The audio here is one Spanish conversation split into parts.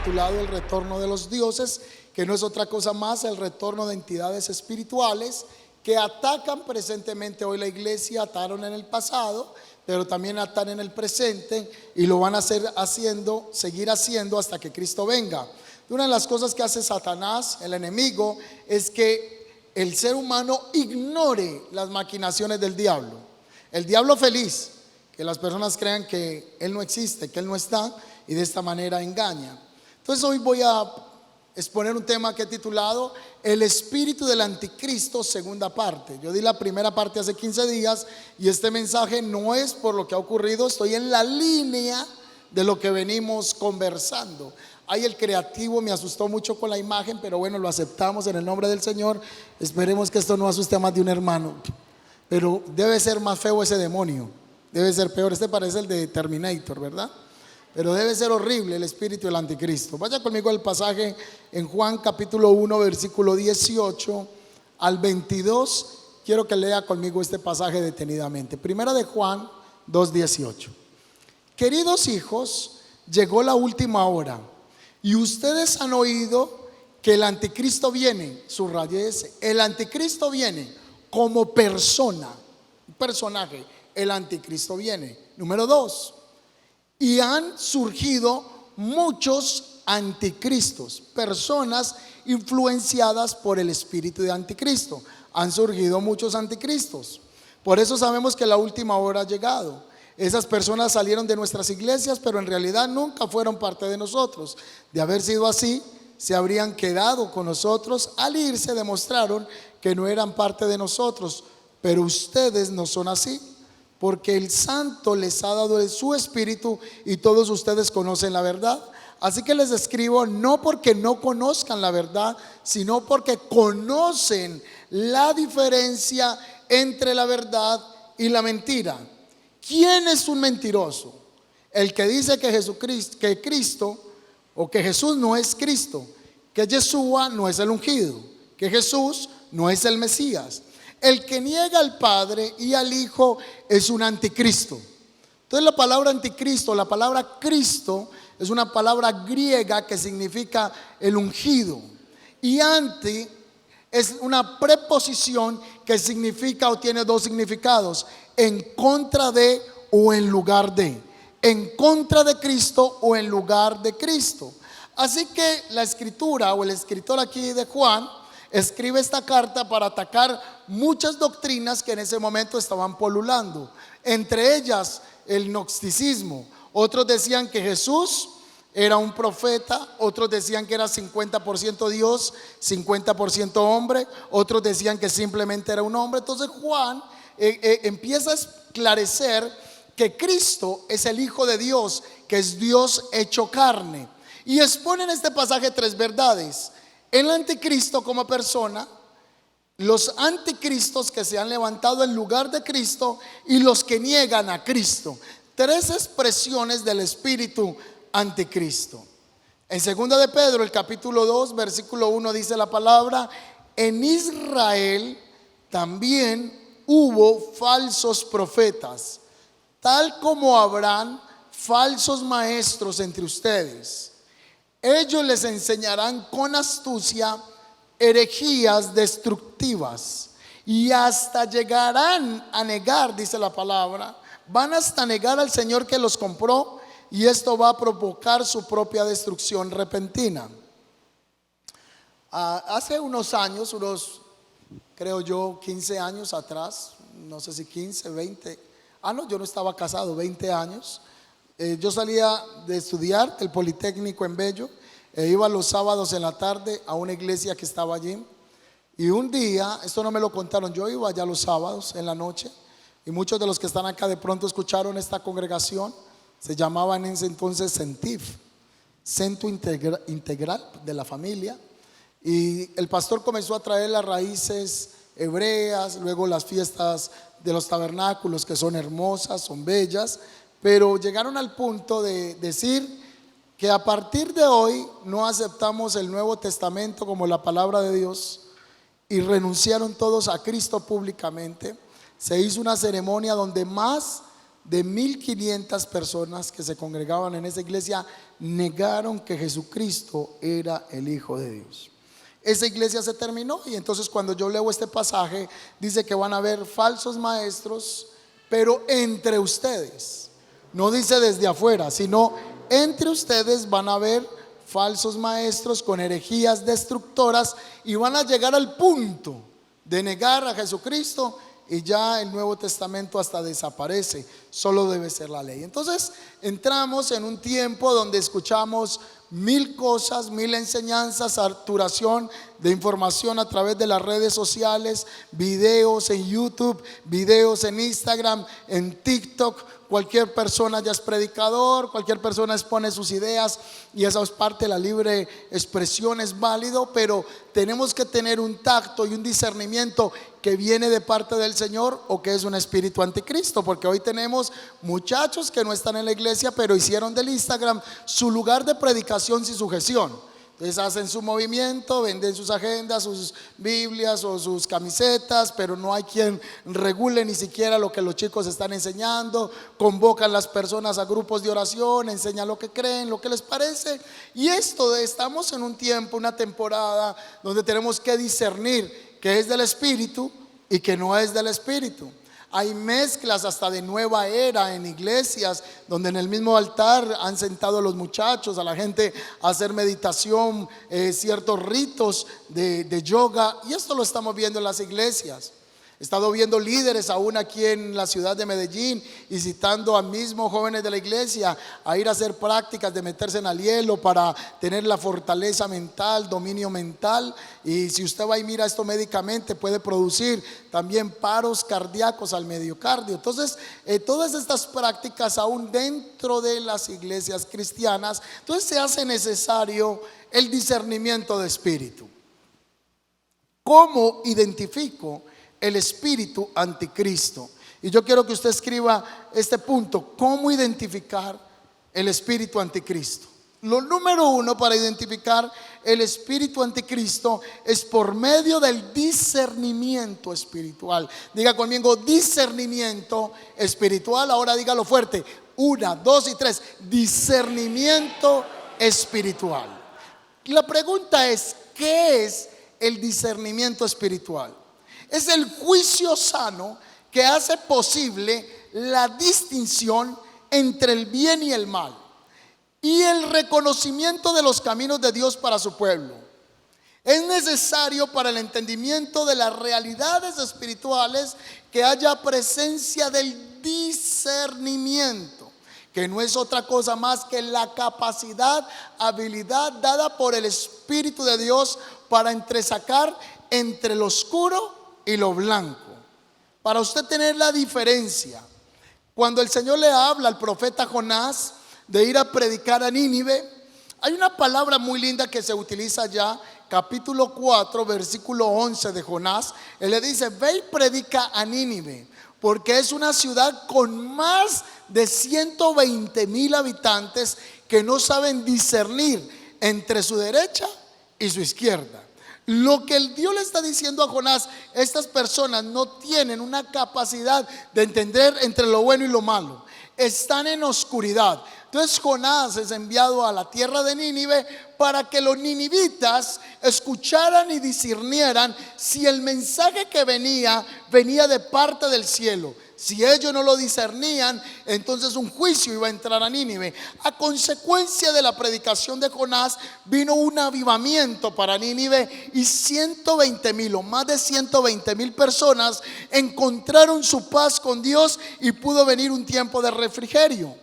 titulado El retorno de los dioses, que no es otra cosa más el retorno de entidades espirituales que atacan presentemente hoy la iglesia, ataron en el pasado, pero también atan en el presente y lo van a seguir haciendo hasta que Cristo venga. Una de las cosas que hace Satanás, el enemigo, es que el ser humano ignore las maquinaciones del diablo. El diablo feliz que las personas crean que él no existe, que él no está, y de esta manera engaña. Entonces hoy voy a exponer un tema que he titulado El espíritu del anticristo, segunda parte. Yo di la primera parte hace 15 días y este mensaje no es por lo que ha ocurrido, estoy en la línea de lo que venimos conversando. Ahí el creativo me asustó mucho con la imagen, pero bueno, lo aceptamos en el nombre del Señor. Esperemos que esto no asuste a más de un hermano, pero debe ser más feo ese demonio, debe ser peor. Este parece el de Terminator, ¿verdad? Pero debe ser horrible el espíritu del anticristo. Vaya conmigo al pasaje en Juan capítulo 1 versículo 18 al 22. Quiero que lea conmigo este pasaje detenidamente. Primera de Juan 2:18. Queridos hijos, llegó la última hora y ustedes han oído que el anticristo viene. Subraye ese: el anticristo viene como persona, un personaje. El anticristo viene. Número 2. Y han surgido muchos anticristos, personas influenciadas por el espíritu de anticristo. Han surgido muchos anticristos. Por eso sabemos que la última hora ha llegado. Esas personas salieron de nuestras iglesias, pero en realidad nunca fueron parte de nosotros. De haber sido así, se habrían quedado con nosotros. Al irse demostraron que no eran parte de nosotros. Pero ustedes no son así, porque el Santo les ha dado de su espíritu y todos ustedes conocen la verdad. Así que les escribo no porque no conozcan la verdad, sino porque conocen la diferencia entre la verdad y la mentira. ¿Quién es un mentiroso? El que dice que Cristo o que Jesús no es Cristo, que Yeshua no es el ungido, que Jesús no es el Mesías. El que niega al Padre y al Hijo es un anticristo. Entonces la palabra anticristo, la palabra Cristo, es una palabra griega que significa el ungido. Y anti es una preposición que significa o tiene dos significados: en contra de o en lugar de. En contra de Cristo o en lugar de Cristo. Así que la escritura o el escritor aquí de Juan escribe esta carta para atacar muchas doctrinas que en ese momento estaban polulando, entre ellas el gnosticismo. Otros decían que Jesús era un profeta, otros decían que era 50% Dios, 50% hombre, otros decían que simplemente era un hombre. Entonces Juan empieza a esclarecer que Cristo es el Hijo de Dios, que es Dios hecho carne, y expone en este pasaje tres verdades: el anticristo como persona, los anticristos que se han levantado en lugar de Cristo y los que niegan a Cristo. Tres expresiones del espíritu anticristo. En segunda de Pedro, el capítulo 2, versículo 1 dice la palabra: en Israel también hubo falsos profetas, tal como habrán falsos maestros entre ustedes. Ellos les enseñarán con astucia herejías destructivas y hasta llegarán a negar, dice la palabra, van hasta negar al Señor que los compró, y esto va a provocar su propia destrucción repentina. Hace unos años, creo yo 15 años atrás, no sé si 15, 20, no, yo no estaba casado, 20 años. Yo salía de estudiar el Politécnico en Bello e iba los sábados en la tarde a una iglesia que estaba allí. Y un día, esto no me lo contaron, yo iba allá los sábados en la noche, y muchos de los que están acá de pronto escucharon esta congregación. Se llamaba en ese entonces CENTIF, Centro Integral de la Familia. Y el pastor comenzó a traer las raíces hebreas, luego las fiestas de los tabernáculos, que son hermosas, son bellas, pero llegaron al punto de decir que a partir de hoy no aceptamos el Nuevo Testamento como la palabra de Dios, y renunciaron todos a Cristo públicamente. Se hizo una ceremonia donde más de 1500 personas que se congregaban en esa iglesia negaron que Jesucristo era el Hijo de Dios. Esa iglesia se terminó y entonces cuando yo leo este pasaje dice que van a haber falsos maestros, pero entre ustedes. No dice desde afuera, sino entre ustedes van a haber falsos maestros con herejías destructoras y van a llegar al punto de negar a Jesucristo y ya el Nuevo Testamento hasta desaparece, solo debe ser la ley. Entonces entramos en un tiempo donde escuchamos mil cosas, mil enseñanzas, saturación de información a través de las redes sociales, videos en YouTube, videos en Instagram, en TikTok. Cualquier persona ya es predicador, cualquier persona expone sus ideas y esa es parte de la libre expresión, es válido, pero tenemos que tener un tacto y un discernimiento que viene de parte del Señor o que es un espíritu anticristo, porque hoy tenemos muchachos que no están en la iglesia pero hicieron del Instagram su lugar de predicación sin sujeción. Entonces hacen su movimiento, venden sus agendas, sus Biblias o sus camisetas, pero no hay quien regule ni siquiera lo que los chicos están enseñando. Convocan las personas a grupos de oración, enseñan lo que creen, lo que les parece. Y estamos en un tiempo, una temporada donde tenemos que discernir qué es del Espíritu y qué no es del Espíritu. Hay mezclas hasta de nueva era en iglesias donde en el mismo altar han sentado a los muchachos, a la gente a hacer meditación, ciertos ritos de yoga, y esto lo estamos viendo en las iglesias. He estado viendo líderes aún aquí en la ciudad de Medellín incitando a mismos jóvenes de la iglesia a ir a hacer prácticas de meterse en el hielo para tener la fortaleza mental, dominio mental. Y si usted va y mira esto médicamente, puede producir también paros cardíacos al miocardio. Entonces todas estas prácticas aún dentro de las iglesias cristianas, entonces se hace necesario el discernimiento de espíritu. ¿Cómo identifico el espíritu anticristo? Y yo quiero que usted escriba este punto: ¿cómo identificar el espíritu anticristo? Lo número uno para identificar el espíritu anticristo es por medio del discernimiento espiritual. Diga conmigo: discernimiento espiritual. Ahora dígalo fuerte: 1, 2 y 3. Discernimiento espiritual. La pregunta es: ¿qué es el discernimiento espiritual? Es el juicio sano que hace posible la distinción entre el bien y el mal y el reconocimiento de los caminos de Dios para su pueblo. Es necesario para el entendimiento de las realidades espirituales que haya presencia del discernimiento, que no es otra cosa más que la capacidad, habilidad dada por el Espíritu de Dios para entresacar entre lo oscuro y lo blanco. Para usted tener la diferencia, cuando el Señor le habla al profeta Jonás de ir a predicar a Nínive, hay una palabra muy linda que se utiliza ya, capítulo 4, versículo 11 de Jonás. Él le dice: ve y predica a Nínive, porque es una ciudad con más de 120,000 habitantes que no saben discernir entre su derecha y su izquierda. Lo que el Dios le está diciendo a Jonás: estas personas no tienen una capacidad de entender entre lo bueno y lo malo, están en oscuridad. Entonces Jonás es enviado a la tierra de Nínive para que los ninivitas escucharan y discernieran si el mensaje que venía de parte del cielo. Si ellos no lo discernían, entonces un juicio iba a entrar a Nínive. A consecuencia de la predicación de Jonás vino un avivamiento para Nínive y 120,000 o más de 120,000 personas encontraron su paz con Dios y pudo venir un tiempo de refrigerio.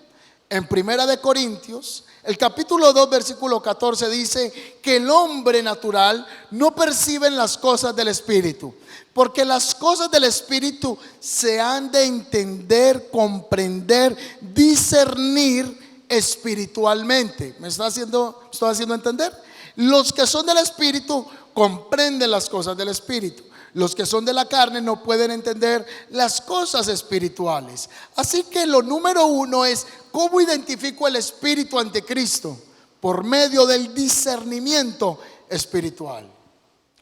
En Primera de Corintios, el capítulo 2, versículo 14 dice que el hombre natural no percibe las cosas del Espíritu, porque las cosas del Espíritu se han de entender, comprender, discernir espiritualmente. ¿Me estoy haciendo entender? Los que son del Espíritu comprenden las cosas del Espíritu. Los que son de la carne no pueden entender las cosas espirituales. Así que lo número uno es: ¿cómo identifico el espíritu anticristo? Por medio del discernimiento espiritual.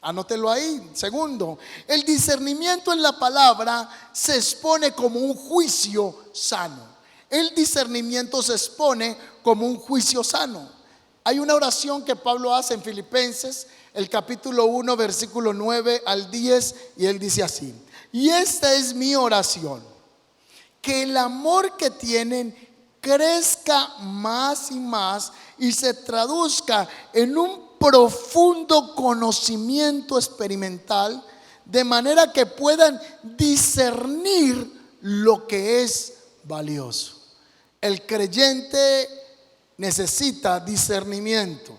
Anótelo ahí. Segundo, el discernimiento en la palabra se expone como un juicio sano. El discernimiento se expone como un juicio sano. Hay una oración que Pablo hace en Filipenses, el capítulo 1, versículo 9 al 10, y él dice así: y esta es mi oración, que el amor que tienen crezca más y más y se traduzca en un profundo conocimiento experimental, de manera que puedan discernir lo que es valioso. El creyente necesita discernimiento.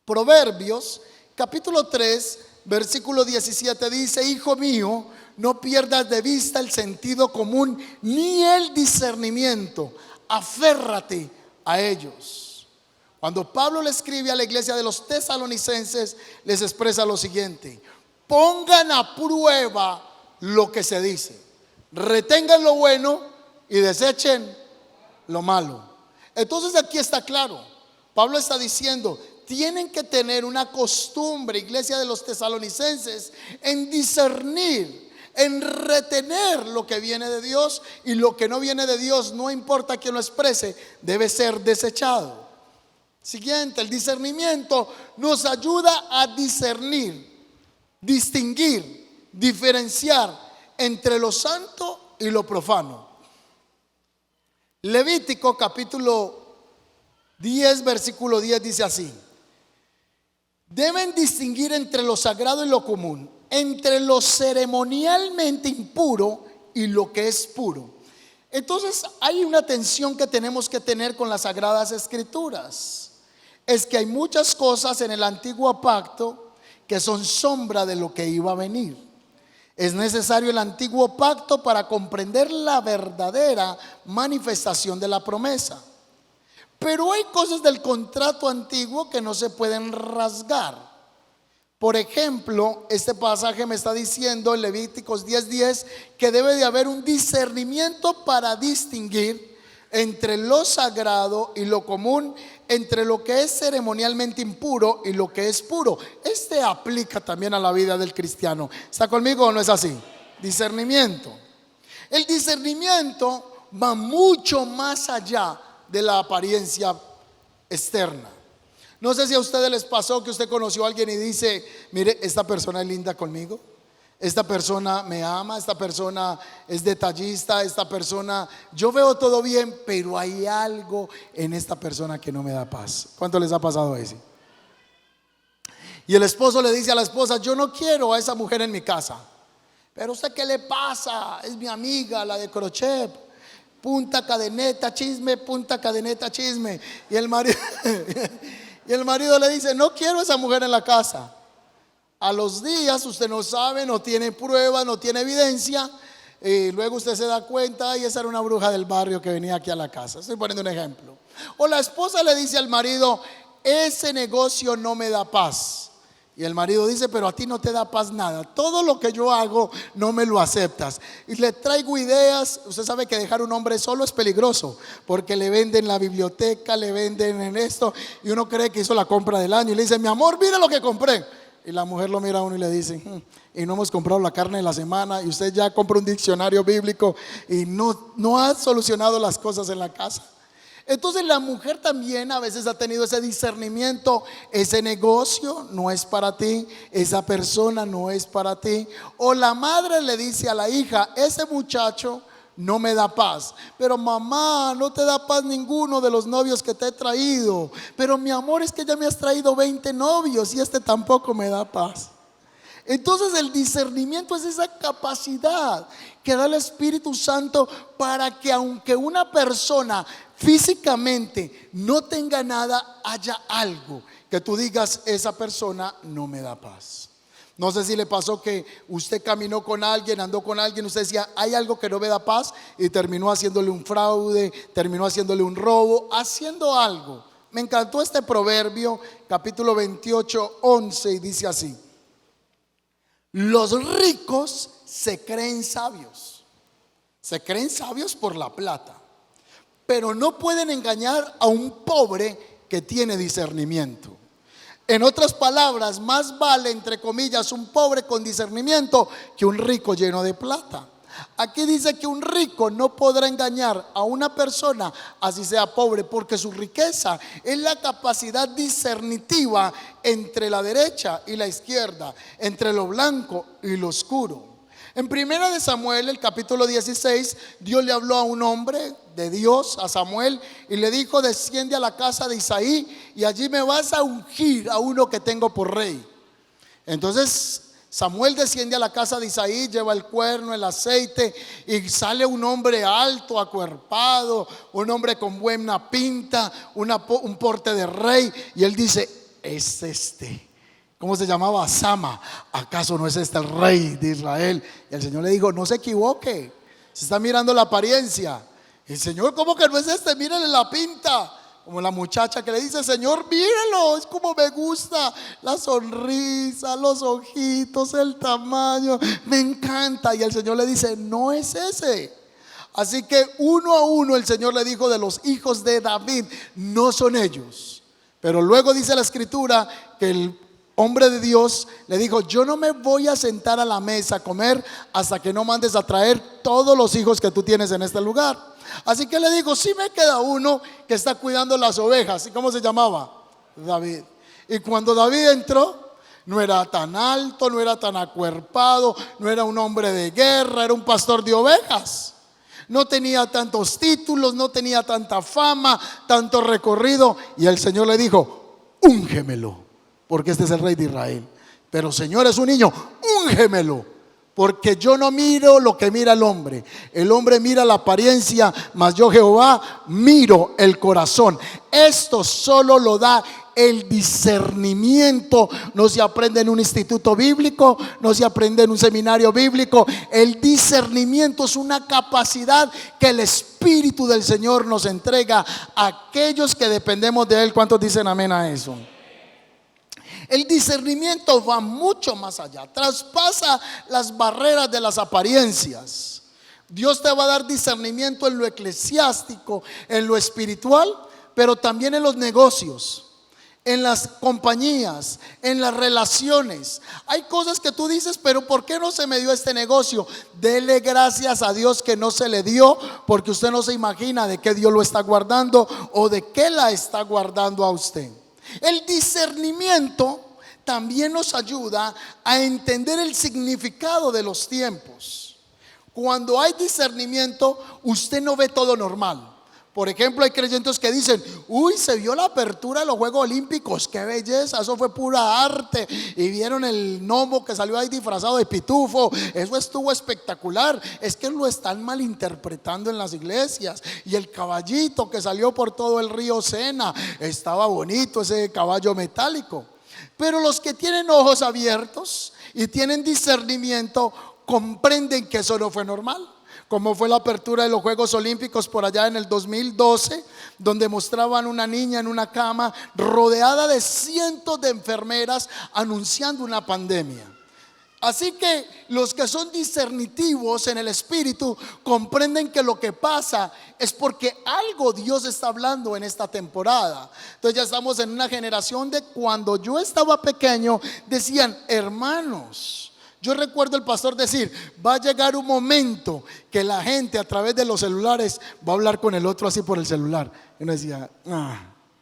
Proverbios capítulo 3 versículo 17 dice: hijo mío, no pierdas de vista el sentido común ni el discernimiento, aférrate a ellos. Cuando Pablo le escribe a la iglesia de los tesalonicenses, les expresa lo siguiente: pongan a prueba lo que se dice, retengan lo bueno y desechen lo malo. Entonces aquí está claro, Pablo está diciendo: tienen que tener una costumbre, iglesia de los tesalonicenses, en discernir, en retener lo que viene de Dios, y lo que no viene de Dios, no importa quién lo exprese, debe ser desechado. Siguiente, el discernimiento nos ayuda a discernir, distinguir, diferenciar entre lo santo y lo profano. Levítico capítulo 10 versículo 10 dice así: deben distinguir entre lo sagrado y lo común, entre lo ceremonialmente impuro y lo que es puro. Entonces hay una tensión que tenemos que tener con las Sagradas Escrituras. Es que hay muchas cosas en el antiguo pacto que son sombra de lo que iba a venir. Es necesario el antiguo pacto para comprender la verdadera manifestación de la promesa. Pero hay cosas del contrato antiguo que no se pueden rasgar. Por ejemplo, este pasaje me está diciendo en Levíticos 10:10 que debe de haber un discernimiento para distinguir entre lo sagrado y lo común, entre lo que es ceremonialmente impuro y lo que es puro. Este aplica también a la vida del cristiano. ¿Está conmigo o no es así? Discernimiento. El discernimiento va mucho más allá de la apariencia externa. No sé si a ustedes les pasó que usted conoció a alguien y dice: mire, esta persona es linda conmigo, esta persona me ama, esta persona es detallista, esta persona, yo veo todo bien, pero hay algo en esta persona que no me da paz. ¿Cuánto les ha pasado eso? Y el esposo le dice a la esposa: yo no quiero a esa mujer en mi casa. Pero ¿usted qué le pasa? Es mi amiga, la de crochet. Punta cadeneta chisme, punta cadeneta chisme. Y el marido y el marido le dice: no quiero a esa mujer en la casa. A los días usted no sabe, no tiene prueba, no tiene evidencia, y luego usted se da cuenta: y esa era una bruja del barrio que venía aquí a la casa. Estoy poniendo un ejemplo. O la esposa le dice al marido: ese negocio no me da paz. Y el marido dice: pero a ti no te da paz nada, todo lo que yo hago no me lo aceptas. Y le traigo ideas. Usted sabe que dejar un hombre solo es peligroso, porque le venden la biblioteca, le venden en esto, y uno cree que hizo la compra del año, y le dice: mi amor, mira lo que compré. Y la mujer lo mira a uno y le dice: y no hemos comprado la carne de la semana, y usted ya compra un diccionario bíblico y no ha solucionado las cosas en la casa. Entonces la mujer también a veces ha tenido ese discernimiento: ese negocio no es para ti, esa persona no es para ti. O la madre le dice a la hija: ese muchacho no me da paz. Pero mamá, no te da paz ninguno de los novios que te he traído. Pero mi amor, es que ya me has traído 20 novios y este tampoco me da paz. Entonces el discernimiento es esa capacidad que da el Espíritu Santo para que, aunque una persona físicamente no tenga nada, haya algo que tú digas: esa persona no me da paz. No sé si le pasó que usted caminó con alguien, andó con alguien, usted decía: hay algo que no me da paz, y terminó haciéndole un fraude, terminó haciéndole un robo, haciendo algo. Me encantó este proverbio, capítulo 28, 11, y dice así: los ricos se creen sabios por la plata, pero no pueden engañar a un pobre que tiene discernimiento. En otras palabras, más vale, entre comillas, un pobre con discernimiento que un rico lleno de plata. Aquí dice que un rico no podrá engañar a una persona, así sea pobre, porque su riqueza es la capacidad discernitiva entre la derecha y la izquierda, entre lo blanco y lo oscuro. En primera de Samuel, el capítulo 16, Dios le habló a un hombre de Dios, a Samuel, y le dijo: desciende a la casa de Isaí y allí me vas a ungir a uno que tengo por rey. Entonces Samuel desciende a la casa de Isaí, lleva el cuerno, el aceite, y sale un hombre alto, acuerpado, un hombre con buena pinta, un porte de rey, y él dice: es este. ¿Cómo se llamaba? Sama. ¿Acaso no es este el rey de Israel? Y el Señor le dijo: no se equivoque, se está mirando la apariencia. El Señor: ¿cómo que no es este? Mírenle la pinta. Como la muchacha que le dice: Señor, mírelo, es como me gusta, la sonrisa, los ojitos, el tamaño, me encanta. Y el Señor le dice: no es ese. Así que uno a uno el Señor le dijo de los hijos de David: no son ellos. Pero luego dice la escritura que el hombre de Dios le dijo: yo no me voy a sentar a la mesa a comer hasta que no mandes a traer todos los hijos que tú tienes en este lugar. Así que le digo: sí me queda uno que está cuidando las ovejas. ¿Y cómo se llamaba? David. Y cuando David entró, no era tan alto, no era tan acuerpado, no era un hombre de guerra, era un pastor de ovejas. No tenía tantos títulos, no tenía tanta fama, tanto recorrido. Y el Señor le dijo: úngemelo, porque este es el rey de Israel. Pero Señor, es un niño, úngemelo, porque yo no miro lo que mira el hombre. El hombre mira la apariencia, mas yo, Jehová, miro el corazón. Esto solo lo da el discernimiento. No se aprende en un instituto bíblico, no se aprende en un seminario bíblico. El discernimiento es una capacidad que el Espíritu del Señor nos entrega a aquellos que dependemos de Él. ¿Cuántos dicen amén a eso? El discernimiento va mucho más allá, traspasa las barreras de las apariencias. Dios te va a dar discernimiento en lo eclesiástico, en lo espiritual, pero también en los negocios, en las compañías, en las relaciones. Hay cosas que tú dices: pero ¿por qué no se me dio este negocio? Dele gracias a Dios que no se le dio, porque usted no se imagina de qué Dios lo está guardando o de qué la está guardando a usted. El discernimiento también nos ayuda a entender el significado de los tiempos. Cuando hay discernimiento, usted no ve todo normal. Por ejemplo, hay creyentes que dicen: uy, se vio la apertura de los Juegos Olímpicos, qué belleza, eso fue pura arte. Y vieron el gnomo que salió ahí disfrazado de pitufo, eso estuvo espectacular. Es que lo están malinterpretando en las iglesias. Y el caballito que salió por todo el río Sena, estaba bonito ese caballo metálico. Pero los que tienen ojos abiertos y tienen discernimiento comprenden que eso no fue normal. Como fue la apertura de los Juegos Olímpicos por allá en el 2012, donde mostraban una niña en una cama rodeada de cientos de enfermeras anunciando una pandemia. Así que los que son discernitivos en el espíritu comprenden que lo que pasa es porque algo Dios está hablando en esta temporada. Entonces ya estamos en una generación de cuando yo estaba pequeño decían: hermanos, yo recuerdo el pastor decir: va a llegar un momento que la gente a través de los celulares va a hablar con el otro así por el celular. Y uno decía: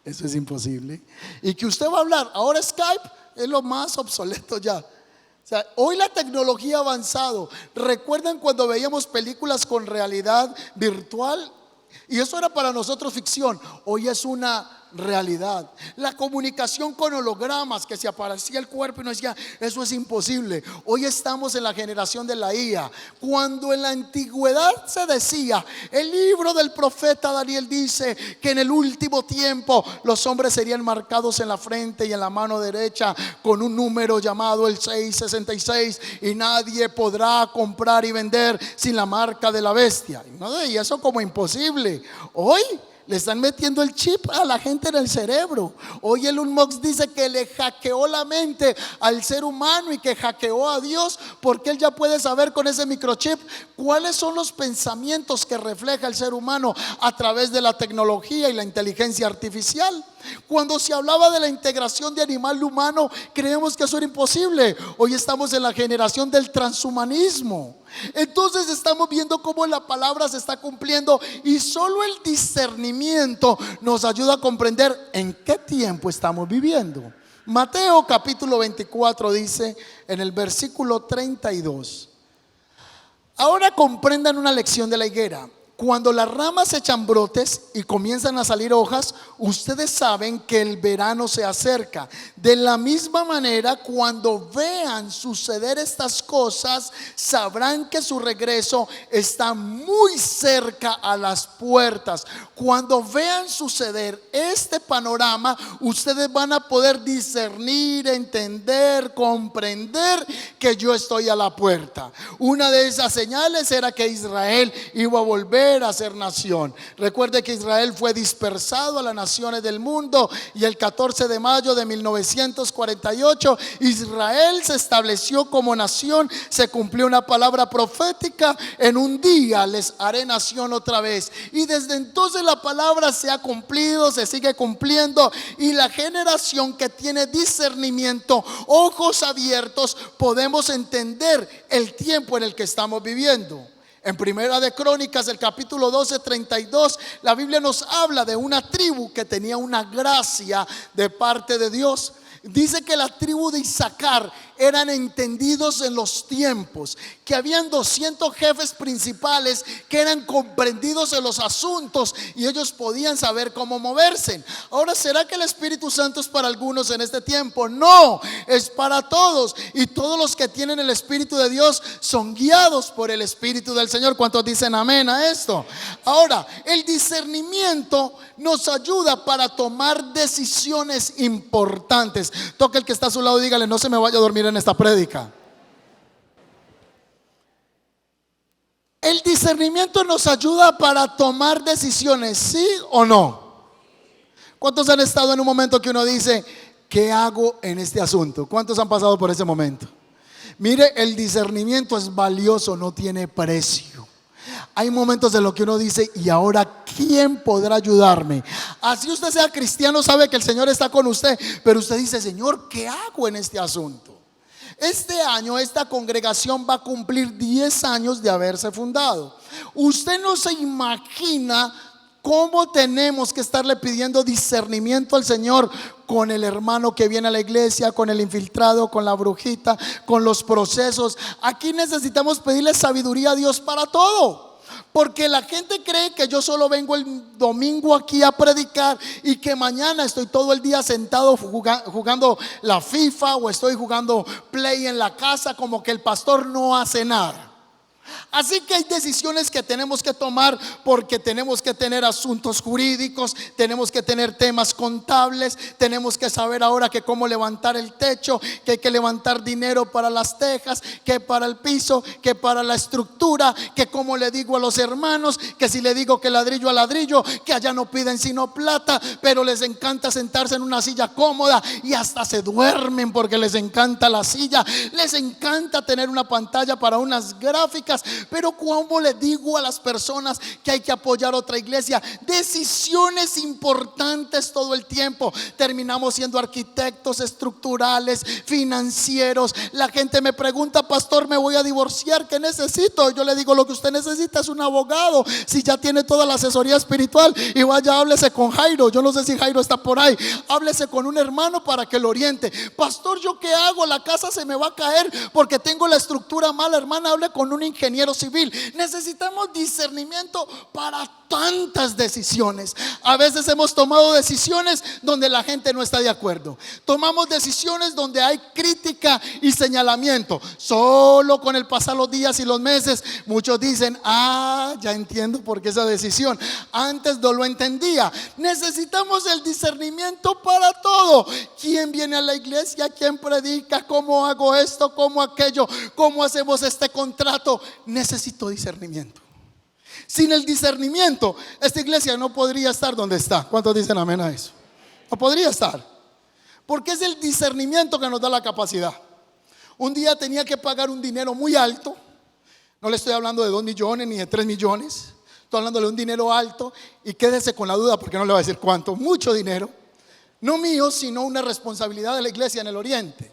eso es imposible. Y que usted va a hablar, ahora Skype es lo más obsoleto ya. O sea, hoy la tecnología ha avanzado. ¿Recuerdan cuando veíamos películas con realidad virtual? Y eso era para nosotros ficción. Hoy es una realidad. La comunicación con hologramas, que se aparecía el cuerpo y nos decía: eso es imposible. Hoy estamos en la generación de la IA. Cuando en la antigüedad se decía, el libro del profeta Daniel dice que en el último tiempo los hombres serían marcados en la frente y en la mano derecha con un número llamado el 666, y nadie podrá comprar y vender sin la marca de la bestia. Y eso como imposible. Hoy le están metiendo el chip a la gente en el cerebro. Hoy Elon Musk dice que le hackeó la mente al ser humano y que hackeó a Dios, porque él ya puede saber con ese microchip cuáles son los pensamientos que refleja el ser humano a través de la tecnología y la inteligencia artificial. Cuando se hablaba de la integración de animal humano, creemos que eso era imposible. Hoy estamos en la generación del transhumanismo. Entonces estamos viendo cómo la palabra se está cumpliendo, y solo el discernimiento nos ayuda a comprender en qué tiempo estamos viviendo. Mateo capítulo 24 dice en el versículo 32: ahora comprendan una lección de la higuera. Cuando las ramas echan brotes y comienzan a salir hojas, ustedes saben que el verano se acerca. De la misma manera, cuando vean suceder estas cosas, sabrán que su regreso está muy cerca a las puertas. Cuando vean suceder este panorama, ustedes van a poder discernir, entender, comprender que yo estoy a la puerta. Una de esas señales era que Israel iba a volver a ser nación. Recuerde que Israel fue dispersado a las naciones del mundo, y el 14 de mayo de 1948 Israel se estableció como nación. Se cumplió una palabra profética: en un día les haré nación otra vez. Y desde entonces la palabra se ha cumplido, se sigue cumpliendo, y la generación que tiene discernimiento, ojos abiertos, podemos entender el tiempo en el que estamos viviendo. En Primera de Crónicas, el capítulo 12, 32, la Biblia nos habla de una tribu que tenía una gracia de parte de Dios. Dice que la tribu de Isaacar eran entendidos en los tiempos, que habían 200 jefes principales que eran comprendidos en los asuntos, y ellos podían saber cómo moverse. Ahora, ¿será que el Espíritu Santo es para algunos en este tiempo? No, es para todos, y todos los que tienen el Espíritu de Dios son guiados por el Espíritu del Señor. ¿Cuántos dicen amén a esto? Ahora, el discernimiento nos ayuda para tomar decisiones importantes. Toque el que está a su lado y dígale: no se me vaya a dormir en esta prédica. El discernimiento nos ayuda para tomar decisiones, ¿sí o no? ¿Cuántos han estado en un momento que uno dice: ¿qué hago en este asunto? ¿Cuántos han pasado por ese momento? Mire, el discernimiento es valioso, no tiene precio. Hay momentos en los que uno dice: ¿y ahora quién podrá ayudarme? Así usted sea cristiano, sabe que el Señor está con usted, pero usted dice: Señor, ¿qué hago en este asunto? Este año esta congregación va a cumplir 10 años de haberse fundado. Usted no se imagina cómo tenemos que estarle pidiendo discernimiento al Señor con el hermano que viene a la iglesia, con el infiltrado, con la brujita, con los procesos. Aquí necesitamos pedirle sabiduría a Dios para todo, porque la gente cree que yo solo vengo el domingo aquí a predicar y que mañana estoy todo el día sentado jugando la FIFA, o estoy jugando Play en la casa, como que el pastor no hace nada. Así que hay decisiones que tenemos que tomar, porque tenemos que tener asuntos jurídicos, tenemos que tener temas contables, tenemos que saber ahora que cómo levantar el techo, que hay que levantar dinero para las tejas, que para el piso, que para la estructura, que cómo le digo a los hermanos, que si le digo que ladrillo a ladrillo, que allá no piden sino plata, pero les encanta sentarse en una silla cómoda y hasta se duermen porque les encanta la silla, les encanta tener una pantalla para unas gráficas. Pero ¿cómo le digo a las personas que hay que apoyar otra iglesia? Decisiones importantes todo el tiempo. Terminamos siendo arquitectos estructurales, financieros. La gente me pregunta: pastor, me voy a divorciar, ¿qué necesito? Yo le digo: lo que usted necesita es un abogado. Si ya tiene toda la asesoría espiritual, y vaya, háblese con Jairo. Yo no sé si Jairo está por ahí. Háblese con un hermano para que lo oriente. Pastor, ¿yo qué hago? La casa se me va a caer porque tengo la estructura mala. Hermana, hable con un ingeniero civil. Necesitamos discernimiento para tantas decisiones. A veces hemos tomado decisiones donde la gente no está de acuerdo. Tomamos decisiones donde hay crítica y señalamiento. Solo con el pasar los días y los meses, muchos dicen: ya entiendo por qué esa decisión. Antes no lo entendía. Necesitamos el discernimiento para todo. ¿Quién viene a la iglesia? ¿Quién predica? ¿Cómo hago esto? ¿Cómo aquello? ¿Cómo hacemos este contrato? Necesito discernimiento. Sin el discernimiento, esta iglesia no podría estar donde está. ¿Cuántos dicen amén a eso? No podría estar, porque es el discernimiento que nos da la capacidad. Un día tenía que pagar un dinero muy alto. No le estoy hablando de 2 millones ni de 3 millones. Estoy hablando de un dinero alto, y quédese con la duda porque no le voy a decir cuánto. Mucho dinero. no mío, sino una responsabilidad de la iglesia en el oriente.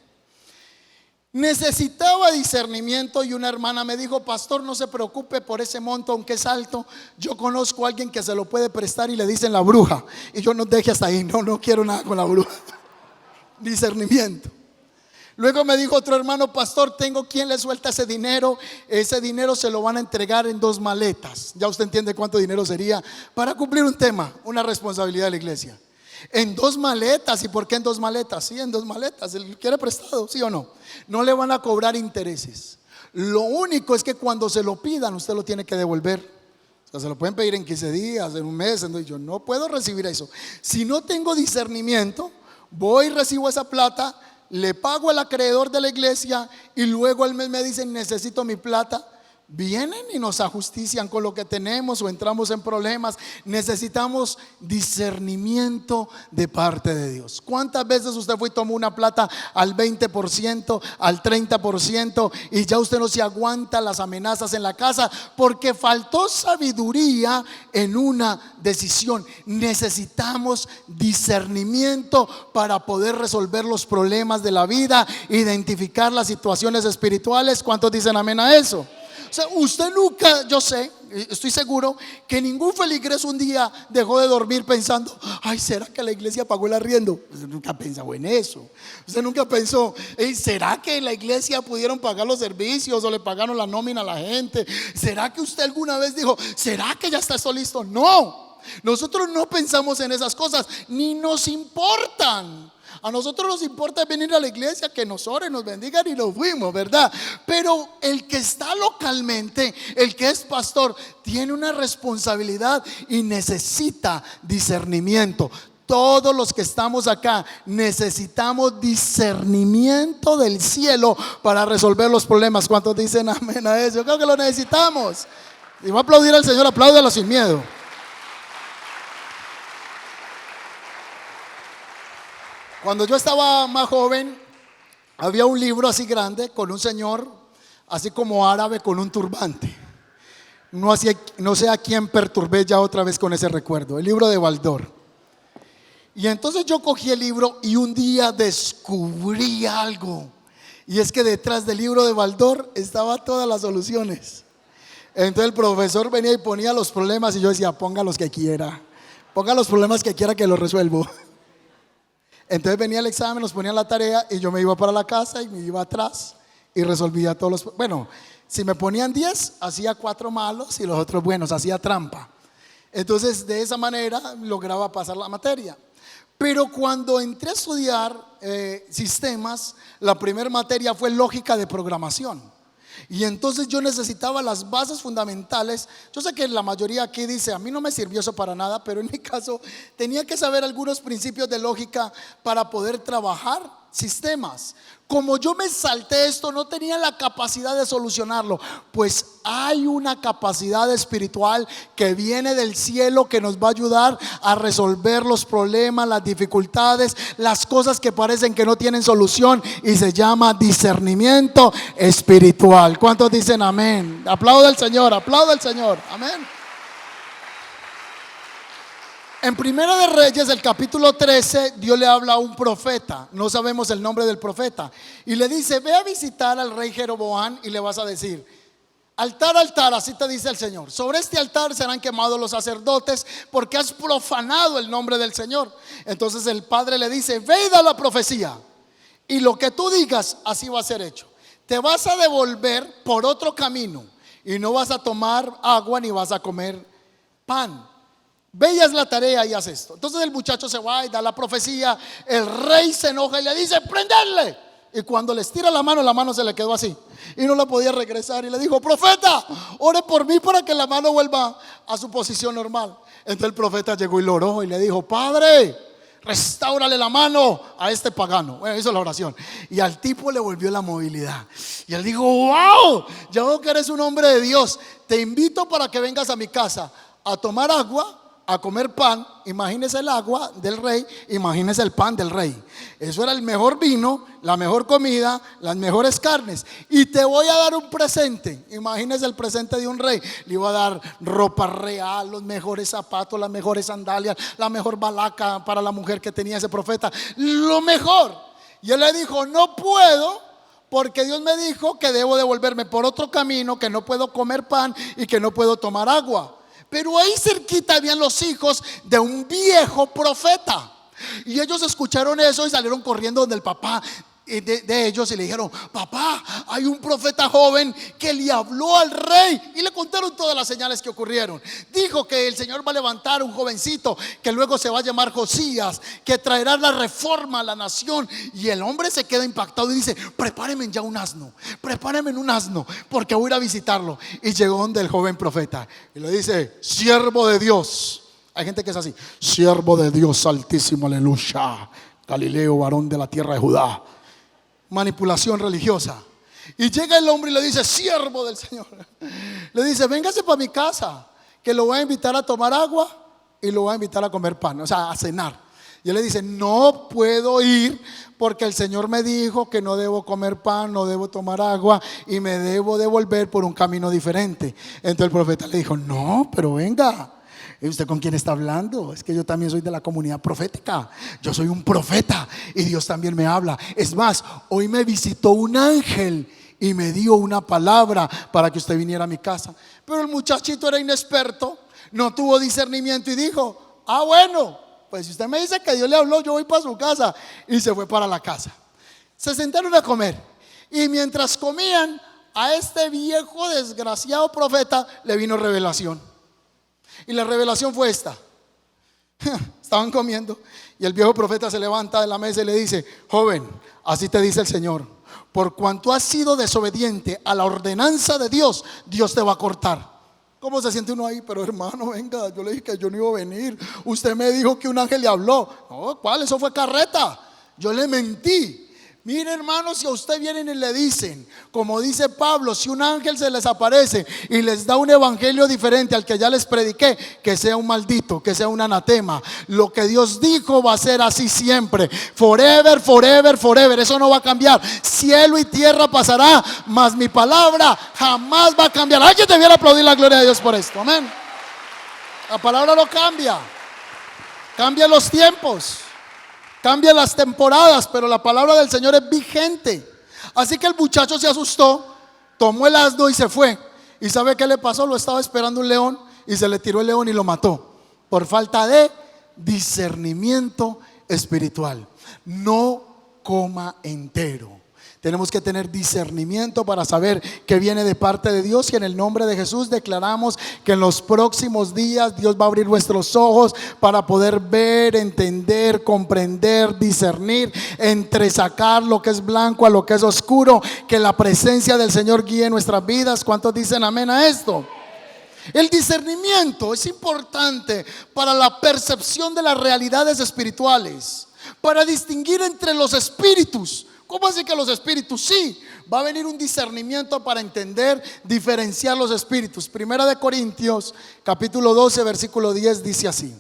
Necesitaba discernimiento y una hermana me dijo: pastor, no se preocupe por ese monto, aunque es alto, yo conozco a alguien que se lo puede prestar y le dicen la bruja. Y yo: no deje hasta ahí, no quiero nada con la bruja. Discernimiento. Luego me dijo otro hermano: pastor, tengo quien le suelta ese dinero se lo van a entregar en 2 maletas. Ya usted entiende cuánto dinero sería para cumplir un tema, una responsabilidad de la iglesia. En 2 maletas. ¿Y por qué en 2 maletas? Sí, en 2 maletas. ¿Él quiere prestado? ¿Sí o no? No le van a cobrar intereses. Lo único es que cuando se lo pidan, usted lo tiene que devolver. O sea, se lo pueden pedir en 15 días, en un mes. Entonces yo no puedo recibir eso. Si no tengo discernimiento, voy y recibo esa plata, le pago al acreedor de la iglesia y luego al mes me dicen: necesito mi plata. Vienen y nos ajustician con lo que tenemos o entramos en problemas. Necesitamos discernimiento de parte de Dios. ¿Cuántas veces usted fue y tomó una plata al 20%, al 30% y ya usted no se aguanta las amenazas en la casa porque faltó sabiduría en una decisión? Necesitamos discernimiento para poder resolver los problemas de la vida, identificar las situaciones espirituales. ¿Cuántos dicen amén a eso? O sea, usted nunca, yo sé, estoy seguro que ningún feligres un día dejó de dormir pensando: ay, ¿será que la iglesia pagó el arriendo? Usted nunca pensó en eso. Usted nunca pensó: ¿será que la iglesia pudieron pagar los servicios o le pagaron la nómina a la gente? ¿Será que usted alguna vez dijo: ¿será que ya está esto listo? No, nosotros no pensamos en esas cosas, ni nos importan. A nosotros nos importa venir a la iglesia, que nos oren, nos bendigan y nos fuimos, ¿verdad? Pero el que está localmente, el que es pastor, tiene una responsabilidad y necesita discernimiento. Todos los que estamos acá necesitamos discernimiento del cielo para resolver los problemas. ¿Cuántos dicen amén a eso? Yo creo que lo necesitamos. Y voy a aplaudir al Señor, apláudalo sin miedo. Cuando yo estaba más joven, había un libro así grande con un señor así como árabe con un turbante. No sé a quién perturbé ya otra vez con ese recuerdo. El libro de Baldor. Y entonces yo cogí el libro y un día descubrí algo. Y es que detrás del libro de Baldor estaban todas las soluciones. Entonces el profesor venía y ponía los problemas y yo decía: ponga los que quiera, ponga los problemas que quiera, que los resuelvo. Entonces venía el examen, nos ponían la tarea y yo me iba para la casa y me iba atrás y resolvía todos los... Bueno, si me ponían 10, hacía 4 malos y los otros buenos, hacía trampa. Entonces de esa manera lograba pasar la materia. Pero cuando entré a estudiar sistemas, la primera materia fue lógica de programación. Y entonces yo necesitaba las bases fundamentales. Yo sé que la mayoría aquí dice: a mí no me sirvió eso para nada, pero en mi caso tenía que saber algunos principios de lógica para poder trabajar sistemas. Como yo me salté esto, no tenía la capacidad de solucionarlo. Pues hay una capacidad espiritual que viene del cielo, que nos va a ayudar a resolver los problemas, las dificultades, las cosas que parecen que no tienen solución, y se llama discernimiento espiritual. ¿Cuántos dicen amén? Aplauda al Señor, aplauda al Señor, amén. En Primera de Reyes, el capítulo 13, Dios le habla a un profeta. No sabemos el nombre del profeta. Y le dice: ve a visitar al rey Jeroboam y le vas a decir: altar, altar, así te dice el Señor. Sobre este altar serán quemados los sacerdotes, porque has profanado el nombre del Señor. Entonces el padre le dice: ve y da la profecía, y lo que tú digas, así va a ser hecho. Te vas a devolver por otro camino y no vas a tomar agua ni vas a comer pan. Ve y haz la tarea y haz esto. Entonces el muchacho se va y da la profecía. El rey se enoja y le dice: prenderle. Y cuando le estira la mano se le quedó así y no la podía regresar. Y le dijo: profeta, ore por mí para que la mano vuelva a su posición normal. Entonces el profeta llegó y lo oró y le dijo: padre, restáurale la mano a este pagano. Bueno, hizo la oración y al tipo le volvió la movilidad. Y él dijo: wow, ya veo que eres un hombre de Dios. Te invito para que vengas a mi casa a tomar agua, a comer pan, imagínese el agua del rey, imagínese el pan del rey. Eso era el mejor vino, la mejor comida, las mejores carnes. Y te voy a dar un presente. Imagínese el presente de un rey. Le iba a dar ropa real, los mejores zapatos, las mejores sandalias, la mejor balaca para la mujer que tenía ese profeta, lo mejor. Y él le dijo: no puedo, porque Dios me dijo que debo devolverme por otro camino, que no puedo comer pan y que no puedo tomar agua. Pero ahí cerquita habían los hijos de un viejo profeta. Y ellos escucharon eso y salieron corriendo donde el papá de ellos y le dijeron: papá, hay un profeta joven que le habló al rey. Y le contaron todas las señales que ocurrieron. Dijo que el Señor va a levantar un jovencito que luego se va a llamar Josías, que traerá la reforma a la nación. Y el hombre se queda impactado y dice: prepárenme ya un asno, prepárenme un asno, porque voy a ir a visitarlo. Y llegó donde el joven profeta y le dice: siervo de Dios. Hay gente que es así: siervo de Dios altísimo, aleluya, Galileo, varón de la tierra de Judá. Manipulación religiosa. Y llega el hombre y le dice: siervo del Señor. Le dice: véngase para mi casa, que lo voy a invitar a tomar agua y lo voy a invitar a comer pan, o sea, a cenar. Y él le dice: no puedo ir, porque el Señor me dijo que no debo comer pan, no debo tomar agua y me debo devolver por un camino diferente. Entonces el profeta le dijo: no, pero venga. ¿Y usted con quién está hablando? Es que yo también soy de la comunidad profética. Yo soy un profeta y Dios también me habla. Es más, hoy me visitó un ángel y me dio una palabra para que usted viniera a mi casa. Pero el muchachito era inexperto, no tuvo discernimiento y dijo: ah, bueno, pues si usted me dice que Dios le habló, yo voy para su casa. Y se fue para la casa. Se sentaron a comer y mientras comían, a este viejo desgraciado profeta le vino revelación. Y la revelación fue esta. Estaban comiendo y el viejo profeta se levanta de la mesa y le dice: joven, así te dice el Señor, por cuanto has sido desobediente a la ordenanza de Dios, Dios te va a cortar. ¿Cómo se siente uno ahí? Pero hermano, venga, yo le dije que yo no iba a venir. Usted me dijo que un ángel le habló. No, ¿cuál? Eso fue carreta. Yo le mentí. Mire, hermanos, si a usted vienen y le dicen, como dice Pablo, si un ángel se les aparece y les da un evangelio diferente al que ya les prediqué, que sea un maldito, que sea un anatema. Lo que Dios dijo va a ser así siempre, forever, forever, forever. Eso no va a cambiar. Cielo y tierra pasará, mas mi palabra jamás va a cambiar. Alguien debiera aplaudir la gloria de Dios por esto, amén. La palabra no cambia, cambia los tiempos, cambia las temporadas, pero la palabra del Señor es vigente. Así que el muchacho se asustó, tomó el asno y se fue. ¿Y sabe qué le pasó? Lo estaba esperando un león y se le tiró el león y lo mató, por falta de discernimiento espiritual. No coma entero. Tenemos que tener discernimiento para saber que viene de parte de Dios. Y en el nombre de Jesús declaramos que en los próximos días Dios va a abrir nuestros ojos para poder ver, entender, comprender, discernir, entresacar lo que es blanco a lo que es oscuro. Que la presencia del Señor guíe nuestras vidas. ¿Cuántos dicen amén a esto? El discernimiento es importante para la percepción de las realidades espirituales, para distinguir entre los espíritus. ¿Cómo así que los espíritus? Sí, va a venir un discernimiento para entender, diferenciar los espíritus. Primera de Corintios, capítulo 12, versículo 10 dice así: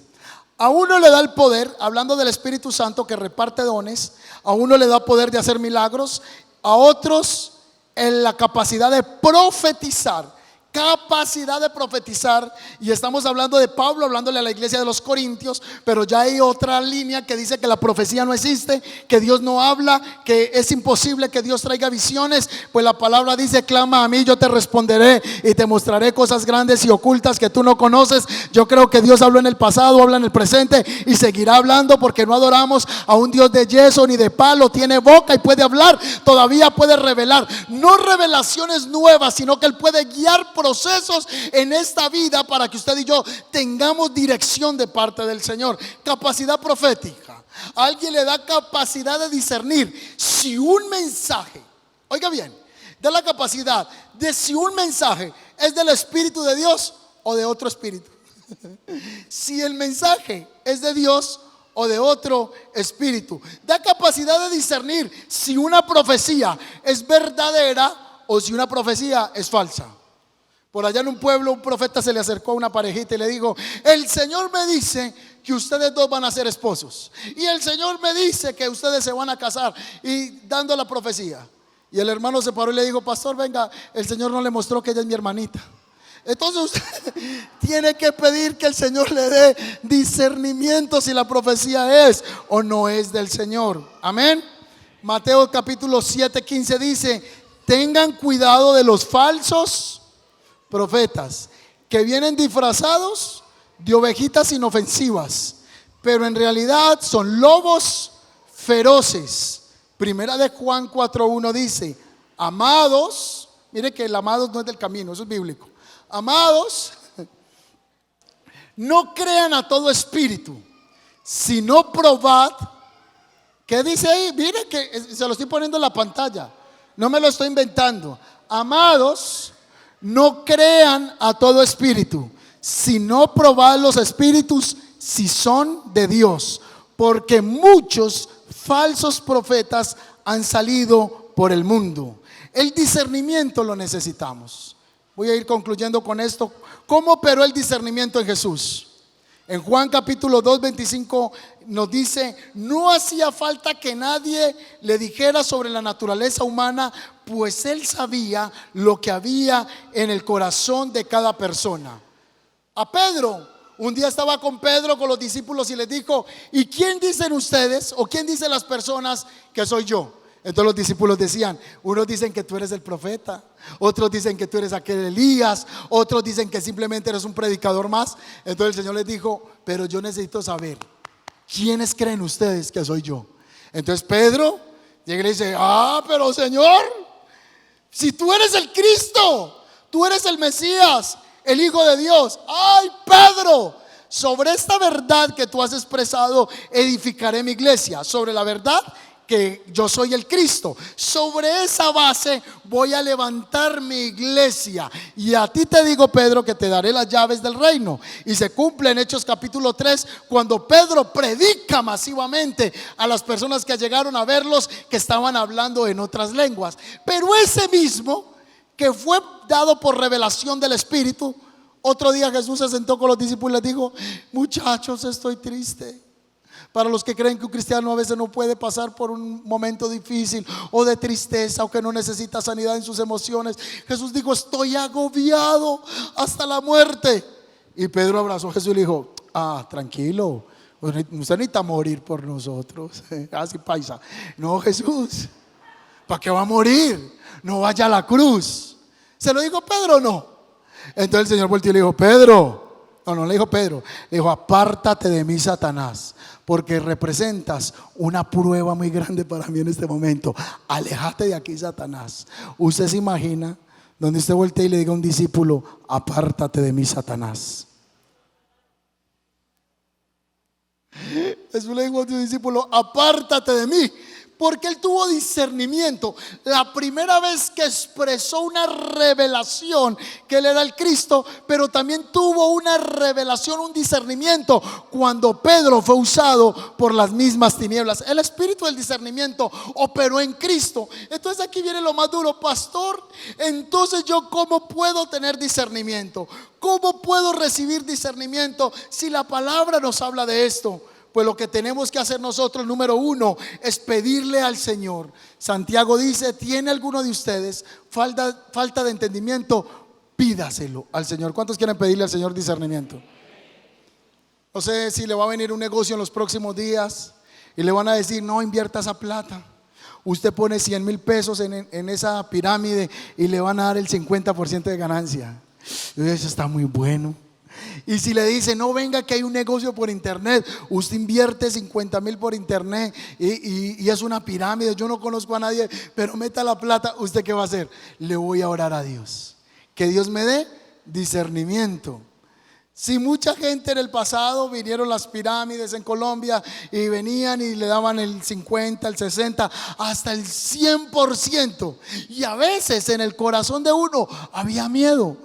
a uno le da el poder, hablando del Espíritu Santo que reparte dones, a uno le da poder de hacer milagros, a otros en la capacidad de profetizar. Capacidad de profetizar. Y estamos hablando de Pablo hablándole a la iglesia de los Corintios. Pero ya hay otra línea que dice que la profecía no existe, que Dios no habla, que es imposible que Dios traiga visiones. Pues la palabra dice: clama a mí, yo te responderé y te mostraré cosas grandes y ocultas que tú no conoces. Yo creo que Dios habló en el pasado, habla en el presente y seguirá hablando, porque no adoramos a un Dios de yeso ni de palo. Tiene boca y puede hablar, todavía puede revelar. No revelaciones nuevas, sino que Él puede guiar procesos en esta vida para que usted y yo tengamos dirección de parte del Señor. Capacidad profética. Alguien le da capacidad de discernir si un mensaje, oiga bien, da la capacidad de si un mensaje es del Espíritu de Dios o de otro espíritu. Si el mensaje es de Dios o de otro espíritu. Da capacidad de discernir si una profecía es verdadera o si una profecía es falsa. Por allá en un pueblo, un profeta se le acercó a una parejita y le dijo: el Señor me dice que ustedes dos van a ser esposos, y el Señor me dice que ustedes se van a casar, y dando la profecía. Y el hermano se paró y le dijo: pastor, venga, el Señor no le mostró que ella es mi hermanita. Entonces usted tiene que pedir que el Señor le dé discernimiento si la profecía es o no es del Señor. Amén. Mateo capítulo 7:15 dice: tengan cuidado de los falsos profetas que vienen disfrazados de ovejitas inofensivas, pero en realidad son lobos feroces. Primera de Juan 4:1 dice: amados, mire que el amados no es del camino, eso es bíblico. Amados, no crean a todo espíritu, sino probad. ¿Qué dice ahí? Mire que se lo estoy poniendo en la pantalla, no me lo estoy inventando. Amados, no crean a todo espíritu, sino probad los espíritus si son de Dios, porque muchos falsos profetas han salido por el mundo. El discernimiento lo necesitamos. Voy a ir concluyendo con esto. ¿Cómo operó el discernimiento en Jesús? En Juan capítulo 2:25 nos dice: no hacía falta que nadie le dijera sobre la naturaleza humana, pues él sabía lo que había en el corazón de cada persona. A Pedro, un día estaba con Pedro, con los discípulos, y les dijo: ¿y quién dicen ustedes, o quién dicen las personas que soy yo? Entonces los discípulos decían: unos dicen que tú eres el profeta, otros dicen que tú eres aquel Elías, otros dicen que simplemente eres un predicador más. Entonces el Señor les dijo: pero yo necesito saber, ¿quiénes creen ustedes que soy yo? Entonces Pedro llega y le dice: pero Señor, si tú eres el Cristo, tú eres el Mesías, el Hijo de Dios. ¡Ay, Pedro! Sobre esta verdad que tú has expresado edificaré mi iglesia, sobre la verdad que yo soy el Cristo. Sobre esa base voy a levantar mi iglesia. Y a ti te digo, Pedro, que te daré las llaves del reino. Y se cumple en Hechos capítulo 3, cuando Pedro predica masivamente a las personas que llegaron a verlos, que estaban hablando en otras lenguas. Pero ese mismo que fue dado por revelación del Espíritu, otro día Jesús se sentó con los discípulos y les dijo: muchachos, estoy triste. Para los que creen que un cristiano a veces no puede pasar por un momento difícil o de tristeza, o que no necesita sanidad en sus emociones, Jesús dijo: estoy agobiado hasta la muerte. Y Pedro abrazó a Jesús y le dijo: tranquilo, usted necesita morir por nosotros. Así paisa. No, Jesús, ¿para qué va a morir? No vaya a la cruz. ¿Se lo dijo Pedro o no? Entonces el Señor volteó y le dijo: Pedro, no le dijo Pedro, le dijo: apártate de mí, Satanás, porque representas una prueba muy grande para mí en este momento. Aléjate de aquí, Satanás. Usted se imagina donde usted voltea y le diga a un discípulo: apártate de mí, Satanás. Jesús le dijo a su discípulo: apártate de mí, porque él tuvo discernimiento. La primera vez que expresó una revelación que él era el Cristo, pero también tuvo una revelación, un discernimiento, cuando Pedro fue usado por las mismas tinieblas. El espíritu del discernimiento operó en Cristo. Entonces aquí viene lo más duro: pastor, entonces yo ¿cómo puedo tener discernimiento? ¿Cómo puedo recibir discernimiento si la palabra nos habla de esto? Pues lo que tenemos que hacer nosotros, número uno, es pedirle al Señor. Santiago dice: ¿tiene alguno de ustedes falta de entendimiento? Pídaselo al Señor. ¿Cuántos quieren pedirle al Señor discernimiento? No sé si le va a venir un negocio en los próximos días y le van a decir: no invierta esa plata. Usted pone 100,000 pesos en esa pirámide y le van a dar el 50% de ganancia. Y eso está muy bueno. Y si le dice: no, venga que hay un negocio por internet, usted invierte 50,000 por internet y es una pirámide, yo no conozco a nadie, pero meta la plata, ¿usted qué va a hacer? Le voy a orar a Dios, que Dios me dé discernimiento. Si mucha gente en el pasado vinieron las pirámides en Colombia y venían y le daban el 50, el 60, hasta el 100%, y a veces en el corazón de uno había miedo.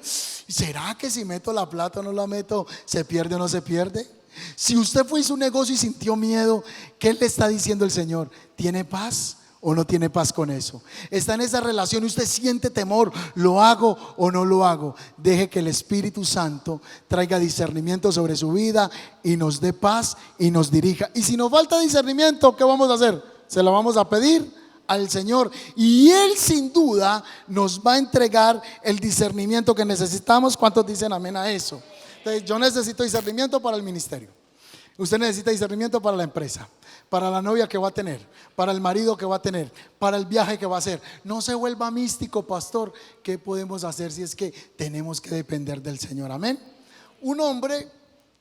¿Será que si meto la plata o no la meto, se pierde o no se pierde? Si usted fue a hizo un negocio y sintió miedo, ¿qué le está diciendo el Señor? ¿Tiene paz o no tiene paz con eso. Está en esa relación y usted siente temor, ¿lo hago o no lo hago? Deje que el Espíritu Santo traiga discernimiento sobre su vida y nos dé paz y nos dirija. Y si nos falta discernimiento, ¿qué vamos a hacer? Se lo vamos a pedir al Señor y Él sin duda nos va a entregar el discernimiento que necesitamos. ¿Cuántos dicen amén a eso? Entonces, yo necesito discernimiento para el ministerio. Usted necesita discernimiento para la empresa, para la novia que va a tener, para el marido que va a tener, para el viaje que va a hacer. No se vuelva místico, pastor. ¿Qué podemos hacer si es que tenemos que depender del Señor? Amén. Un hombre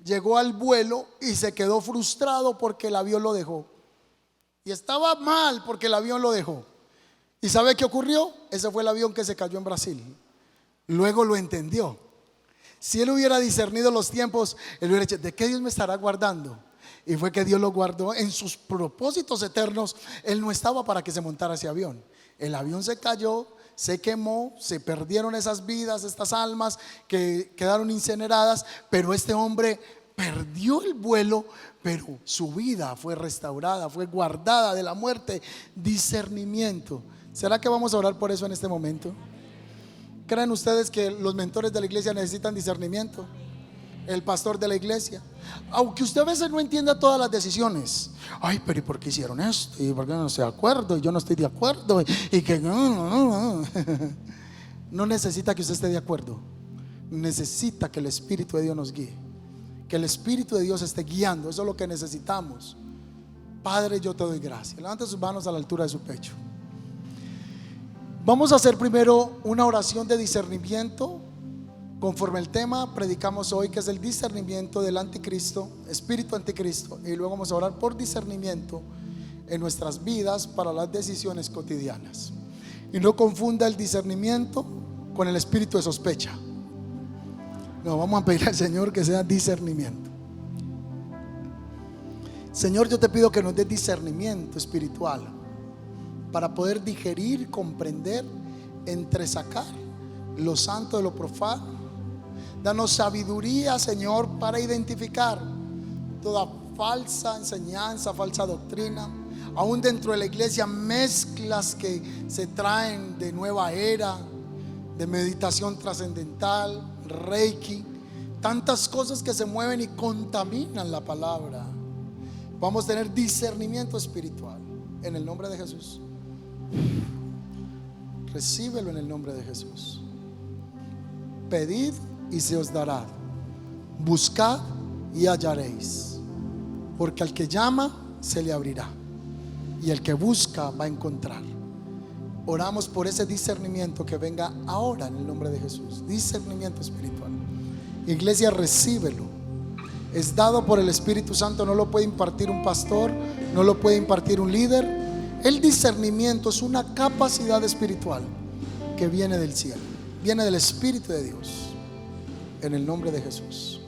llegó al vuelo y se quedó frustrado porque el avión lo dejó. Y estaba mal porque el avión lo dejó. ¿Y sabe qué ocurrió? Ese fue el avión que se cayó en Brasil. Luego lo entendió. Si él hubiera discernido los tiempos, él hubiera dicho: ¿de qué Dios me estará guardando? Y fue que Dios lo guardó en sus propósitos eternos. Él no estaba para que se montara ese avión. El avión se cayó, se quemó, se perdieron esas vidas, estas almas que quedaron incineradas. Pero este hombre perdió el vuelo, pero su vida fue restaurada, fue guardada de la muerte. Discernimiento. ¿Será que vamos a orar por eso en este momento? ¿Creen ustedes que los mentores de la iglesia necesitan discernimiento? El pastor de la iglesia, aunque usted a veces no entienda todas las decisiones. Ay, pero ¿y por qué hicieron esto? ¿Y por qué no estoy de acuerdo? Y yo no estoy de acuerdo. Y que no necesita que usted esté de acuerdo. Necesita que el Espíritu de Dios nos guíe, que el Espíritu de Dios esté guiando. Eso es lo que necesitamos. Padre, yo te doy gracias. Levante sus manos a la altura de su pecho. Vamos a hacer primero una oración de discernimiento conforme el tema predicamos hoy, que es el discernimiento del anticristo, espíritu anticristo. Y luego vamos a orar por discernimiento en nuestras vidas para las decisiones cotidianas. Y no confunda el discernimiento con el espíritu de sospecha. No, vamos a pedir al Señor que sea discernimiento. Señor, yo te pido que nos des discernimiento espiritual para poder digerir, comprender, entresacar lo santo de lo profano. Danos sabiduría, Señor, para identificar toda falsa enseñanza, falsa doctrina. Aún dentro de la iglesia, mezclas que se traen de nueva era, de meditación trascendental, reiki, tantas cosas que se mueven y contaminan la palabra. Vamos a tener discernimiento espiritual en el nombre de Jesús. Recíbelo en el nombre de Jesús. Pedid y se os dará, buscad y hallaréis, porque al que llama se le abrirá, y el que busca va a encontrar. Oramos por ese discernimiento que venga ahora en el nombre de Jesús. Discernimiento espiritual. Iglesia, recíbelo. Es dado por el Espíritu Santo. No lo puede impartir un pastor, no lo puede impartir un líder. El discernimiento es una capacidad espiritual que viene del cielo, viene del Espíritu de Dios, en el nombre de Jesús.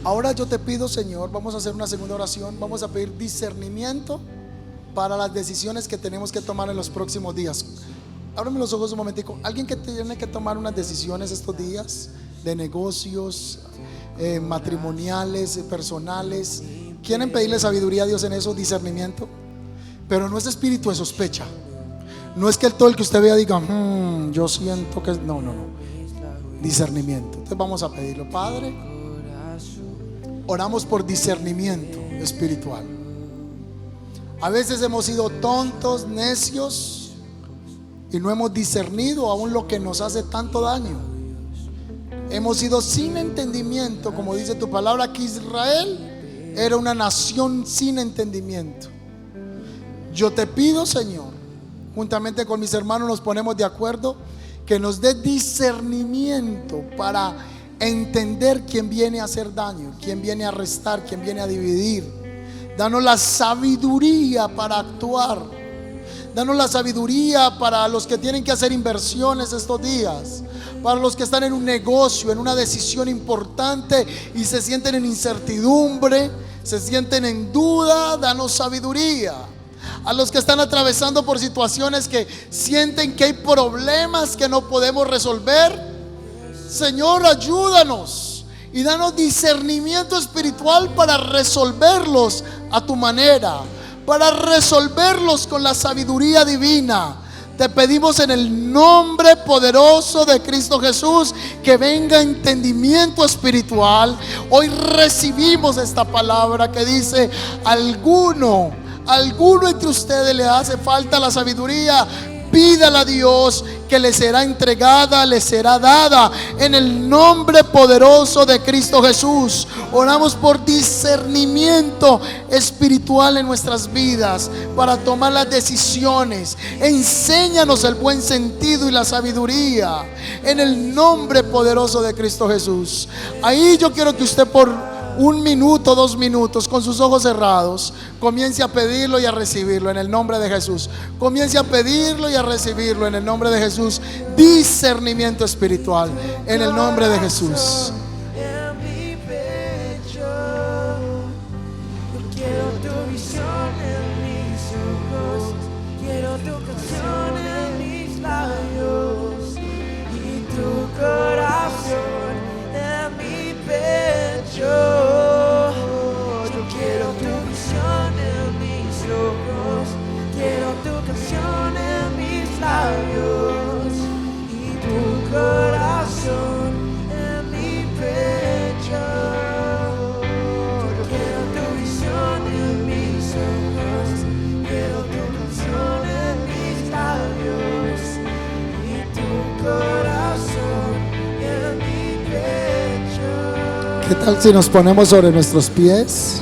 Ahora yo te pido, Señor, vamos a hacer una segunda oración. Vamos a pedir discernimiento para las decisiones que tenemos que tomar en los próximos días. Ábreme los ojos un momentico. Alguien que tiene que tomar unas decisiones estos días de negocios, matrimoniales, personales. ¿Quieren pedirle sabiduría a Dios en eso? Discernimiento. Pero no es espíritu de sospecha. No es que todo el que usted vea diga yo siento que no. Discernimiento. Entonces vamos a pedirlo. Padre, oramos por discernimiento espiritual. A veces hemos sido tontos, necios, y no hemos discernido aún lo que nos hace tanto daño. Hemos sido sin entendimiento, como dice tu palabra, que Israel era una nación sin entendimiento. Yo te pido, Señor, juntamente con mis hermanos nos ponemos de acuerdo, que nos dé discernimiento para entender quién viene a hacer daño, quién viene a restar, quién viene a dividir. Danos la sabiduría para actuar. Danos la sabiduría para los que tienen que hacer inversiones estos días, para los que están en un negocio, en una decisión importante y se sienten en incertidumbre, se sienten en duda. Danos sabiduría. A los que están atravesando por situaciones que sienten que hay problemas que no podemos resolver, Señor, ayúdanos y danos discernimiento espiritual para resolverlos a tu manera, para resolverlos con la sabiduría divina. Te pedimos en el nombre poderoso de Cristo Jesús que venga entendimiento espiritual. Hoy recibimos esta palabra que dice: alguno entre ustedes le hace falta la sabiduría, pídala a Dios, que le será entregada, le será dada en el nombre poderoso de Cristo Jesús. Oramos por discernimiento espiritual en nuestras vidas para tomar las decisiones. Enséñanos el buen sentido y la sabiduría en el nombre poderoso de Cristo Jesús. Ahí yo quiero que usted por 1 minuto, 2 minutos, con sus ojos cerrados, comience a pedirlo y a recibirlo en el nombre de Jesús. Comience a pedirlo y a recibirlo en el nombre de Jesús. Discernimiento espiritual en el nombre de Jesús. ¿Qué tal si nos ponemos sobre nuestros pies?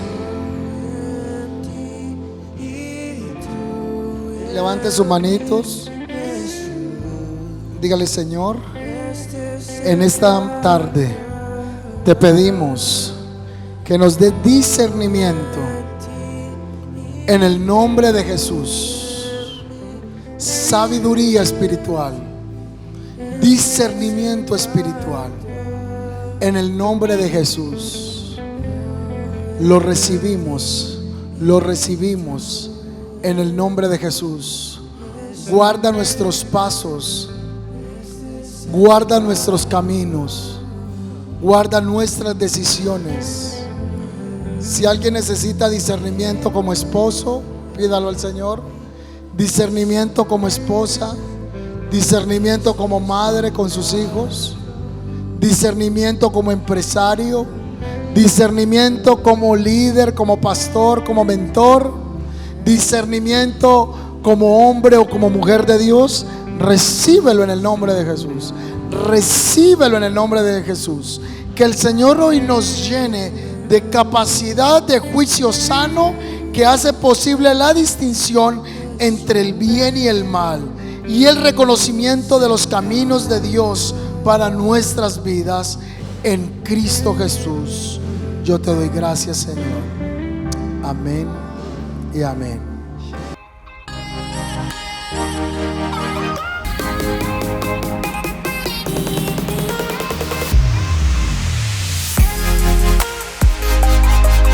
Levante sus manitos. Dígale: Señor, en esta tarde te pedimos que nos dé discernimiento en el nombre de Jesús. Sabiduría espiritual, discernimiento espiritual en el nombre de Jesús. Lo recibimos en el nombre de Jesús. Guarda nuestros pasos, guarda nuestros caminos, guarda nuestras decisiones. Si alguien necesita discernimiento como esposo, pídalo al Señor. Discernimiento como esposa, discernimiento como madre con sus hijos, discernimiento como empresario, discernimiento como líder, como pastor, como mentor, discernimiento como hombre o como mujer de Dios. Recíbelo en el nombre de Jesús. Recíbelo en el nombre de Jesús. Que el Señor hoy nos llene de capacidad de juicio sano que hace posible la distinción entre el bien y el mal y el reconocimiento de los caminos de Dios para nuestras vidas en Cristo Jesús. Yo te doy gracias, Señor. Amén y amén.